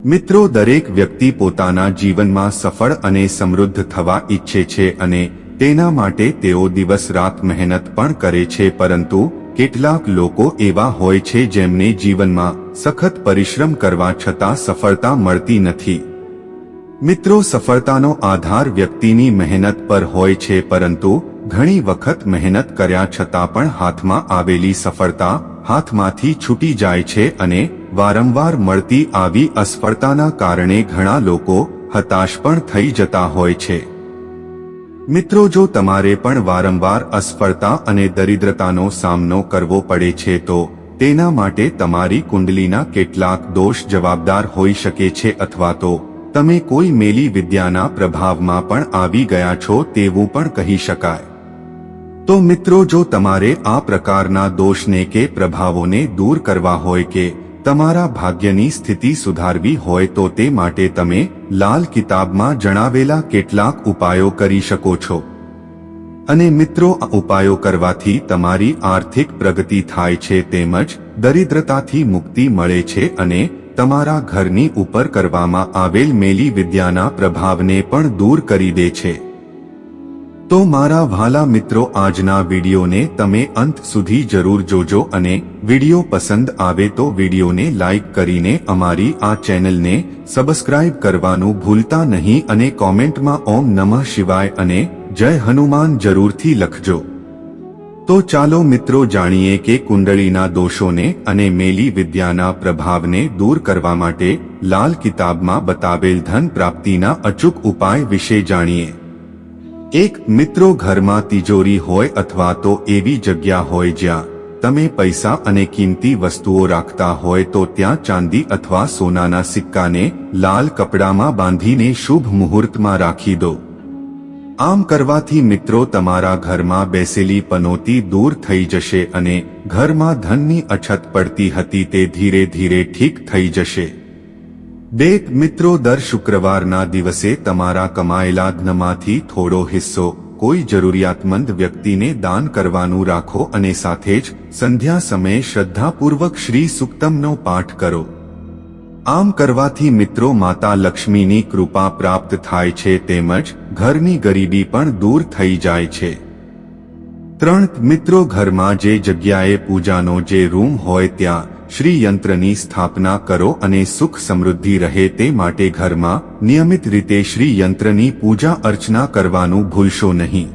મિત્રો, દરેક વ્યક્તિ પોતાના જીવનમાં સફળ અને સમૃદ્ધ થવા ઈચ્છે છે અને તેના માટે તેઓ દિવસ રાત મહેનત પણ કરે છે, પરંતુ કેટલાક લોકો એવા હોય છે જેમને જીવનમાં સખત પરિશ્રમ કરવા છતાં સફળતા મળતી નથી। મિત્રો, સફળતાનો આધાર વ્યક્તિની મહેનત પર હોય છે, પરંતુ ઘણી વખત મહેનત કર્યા છતાં પણ હાથમાં આવેલી સફળતા હાથમાંથી છૂટી જાય છે અને વારંવાર મળતી આવી અસફળતાના કારણે ઘણા લોકો હતાશ પણ થઈ જતા હોય છે। મિત્રો, જો તમારે પણ વારંવાર અસફળતા અને દરિદ્રતાનો સામનો કરવો પડે છે તો તેના માટે તમારી કુંડલીના કેટલાક દોષ જવાબદાર હોઈ શકે છે, અથવા તો તમે કોઈ મેલી વિદ્યાના પ્રભાવમાં પણ આવી ગયા છો તેવું પણ કહી શકાય। તો મિત્રો, જો તમારે આ પ્રકારના દોષને કે પ્રભાવોને દૂર કરવા હોય કે તમારા ભાગ્યની સ્થિતિ સુધારવી હોય તો તે માટે તમે લાલ કિતાબમાં જણાવેલા કેટલાક ઉપાયો કરી શકો છો। અને મિત્રો, આ ઉપાયો કરવાથી તમારી આર્થિક પ્રગતિ થાય છે, તેમજ દરિદ્રતાથી મુક્તિ મળે છે અને તમારા ઘરની ઉપર કરવામાં આવેલ મેલી વિદ્યાના પ્રભાવને પણ દૂર કરી દે છે। તો મારા વહાલા મિત્રો, આજના વિડીયોને તમે અંત સુધી જરૂર જોજો અને વિડીયો પસંદ આવે તો વિડીયોને લાઈક કરીને અમારી આ ચેનલને સબસ્ક્રાઇબ કરવાનું ભૂલતા નહીં અને કોમેન્ટમાં ઓમ નમઃ શિવાય અને જય હનુમાન જરૂરથી લખજો। તો ચાલો મિત્રો જાણીએ કે કુંડળીના દોષોને અને મેલી વિદ્યાના પ્રભાવને દૂર કરવા માટે લાલ કિતાબમાં બતાવેલ ધન પ્રાપ્તિના અચૂક ઉપાય વિશે જાણીએ। એક મિત્રો, ઘરમાં તિજોરી હોય અથવા તો એવી જગ્યા હોય જ્યાં તમે પૈસા અને કિંમતી વસ્તુઓ રાખતા હોય તો ત્યાં ચાંદી અથવા સોનાના સિક્કાને લાલ કપડામાં બાંધીને શુભ મુહૂર્તમાં રાખી દો। આમ કરવાથી મિત્રો, તમારા ઘરમાં બેસેલી પનોતી દૂર થઈ જશે અને ઘરમાં ધનની અછત પડતી હતી તે ધીરે ધીરે ઠીક થઈ જશે। મિત્રો, દર શુક્રવારના દિવસે તમારા કમાયેલા ધનમાંથી થોડો હિસ્સો કોઈ જરૂરિયાતમંદ વ્યક્તિને દાન કરવાનું રાખો અને સાથે જ સંધ્યા સમયે શ્રદ્ધાપૂર્વક શ્રી સુક્તમનો પાઠ કરો। આમ કરવાથી મિત્રો, માતા લક્ષ્મીની કૃપા પ્રાપ્ત થાય છે તેમજ ઘરની ગરીબી પણ દૂર થઈ જાય છે। 3 મિત્રો, ઘરમાં જે જગ્યાએ પૂજાનો જે રૂમ હોય ત્યાં શ્રી યંત્રની સ્થાપના કરો અને સુખ સમૃદ્ધિ રહે તે માટે ઘરમાં નિયમિત રીતે શ્રી યંત્રની પૂજા અર્ચના કરવાનું ભૂલશો નહીં।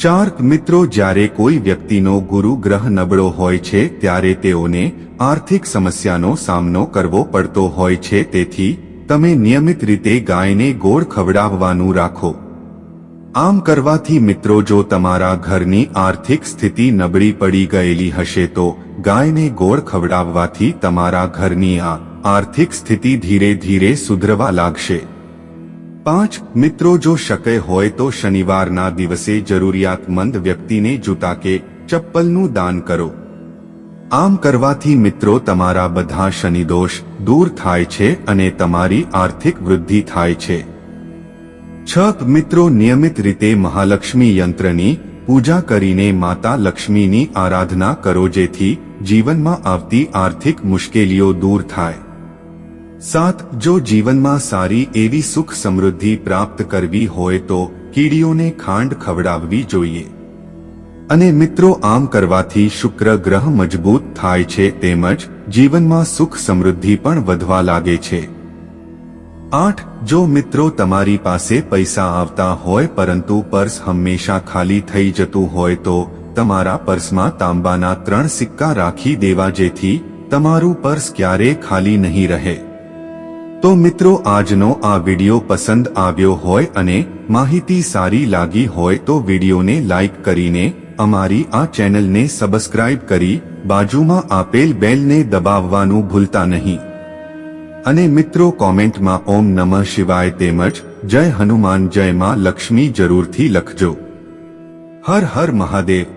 4 મિત્રો, જ્યારે કોઈ વ્યક્તિનો ગુરુ ગ્રહ નબળો હોય છે ત્યારે તેઓને આર્થિક સમસ્યાનો સામનો કરવો પડતો હોય છે, તેથી તમે નિયમિત રીતે ગાયને ગોળ ખવડાવવાનું રાખો। આમ કરવાથી મિત્રો, જો તમારા ઘરની આર્થિક સ્થિતિ નબળી પડી ગયેલી હશે તો ગાયને ગોળ ખવડાવવાથી તમારા ઘરની આ આર્થિક સ્થિતિ ધીરે ધીરે સુધરવા લાગશે। 5 મિત્રો, જો શક્ય હોય તો શનિવારના દિવસે જરૂરિયાતમંદ વ્યક્તિને જૂતા કે ચપ્પલનું દાન કરો। આમ કરવાથી મિત્રો, તમારા બધા શનિદોષ દૂર થાય છે અને તમારી આર્થિક વૃદ્ધિ થાય છે। 6 મિત્રો, નિયમિત રીતે મહાલક્ષ્મી યંત્રની પૂજા કરીને માતા લક્ષ્મીની આરાધના કરો જેથી જીવનમાં આવતી આર્થિક મુશ્કેલીઓ દૂર થાય। 7 જો જીવનમાં સારી એવી સુખ સમૃદ્ધિ પ્રાપ્ત કરવી હોય તો કીડીઓને ખાંડ ખવડાવવી જોઈએ અને મિત્રો, આમ કરવાથી શુક્ર ગ્રહ મજબૂત થાય છે તેમજ જીવનમાં સુખ સમૃદ્ધિ પણ વધવા લાગે છે। 8 જો મિત્રો, તમારી પાસે પૈસા આવતા હોય પરંતુ પર્સ હંમેશા ખાલી થઈ જતું હોય તો તમારા પર્સમાં તાંબાના 3 સિક્કા રાખી દેવા જેથી તમારું પર્સ ક્યારેય ખાલી નહીં રહે। તો મિત્રો, આજનો આ વિડિયો પસંદ આવ્યો હોય અને માહિતી સારી લાગી હોય તો વિડિયોને લાઈક કરીને અમારી આ ચેનલને સબસ્ક્રાઇબ કરી બાજુમાં આપેલ બેલને દબાવવાનું ભૂલતા નહીં અને મિત્રો, કોમેન્ટમાં ઓમ નમઃ શિવાય તેમજ જય હનુમાન જય માં લક્ષ્મી જરૂરથી લખજો। હર હર મહાદેવ।